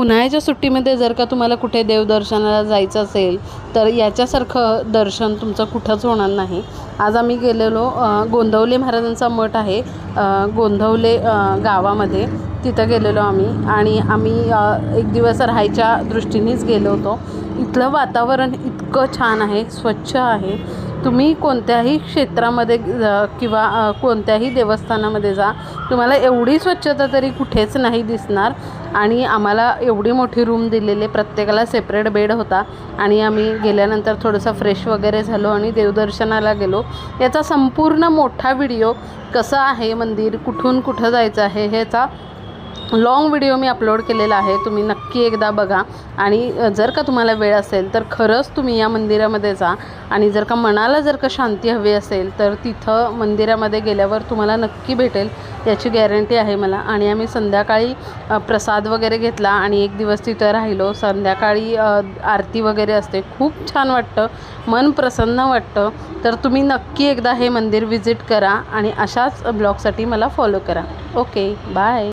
उन्हाळ्याच्या सुट्टीमध्ये जर का तुम्हाला कुठे देवदर्शनाला जायचं असेल तर याच्यासारखं दर्शन तुमचं कुठंच होणार नाही। आज आम्ही गेलेलो गोंदवले महाराजांचा मठ आहे गोंदवले गावामध्ये, तिथं गेलेलो आम्ही एक दिवस राहायच्या दृष्टीनेच गेलो होतो। इथलं वातावरण इतकं छान आहे, स्वच्छ आहे। तुम्ही कोणत्याही क्षेत्रामध्ये किंवा कोणत्याही देवस्थानामध्ये जा, तुम्हाला एवढी स्वच्छता तरी कुठेच नाही दिसणार। आणि आम्हाला एवढी मोठी रूम दिलेली, प्रत्येकाला सेपरेट बेड होता आणि आम्ही गेल्यानंतर थोडंसं फ्रेश वगैरे झालो आणि देवदर्शनाला गेलो। याचा संपूर्ण मोठा व्हिडिओ कसं आहे मंदिर, कुठून कुठं जायचं आहे ह्याचा लॉंग व्हिडिओ मी अपलोड केलेला आहे, तुम्ही नक्की एकदा बघा। आणि जर का तुम्हाला वेळ असेल तर खरंच तुम्ही या मंदिरामध्ये जा। आणि जर का मनाला जर का शांती हवी असेल तर तिथं मंदिरामध्ये गेल्यावर तुम्हाला नक्की भेटेल, याची गॅरंटी आहे मला। आणि आम्ही संध्याकाळी प्रसाद वगैरे घेतला आणि एक दिवस तिथं राहिलो। संध्याकाळी आरती वगैरे असते, खूप छान वाटतं, मन प्रसन्न वाटतं। तर तुम्ही नक्की एकदा हे मंदिर व्हिजिट करा आणि अशाच ब्लॉगसाठी मला फॉलो करा। Okay, bye.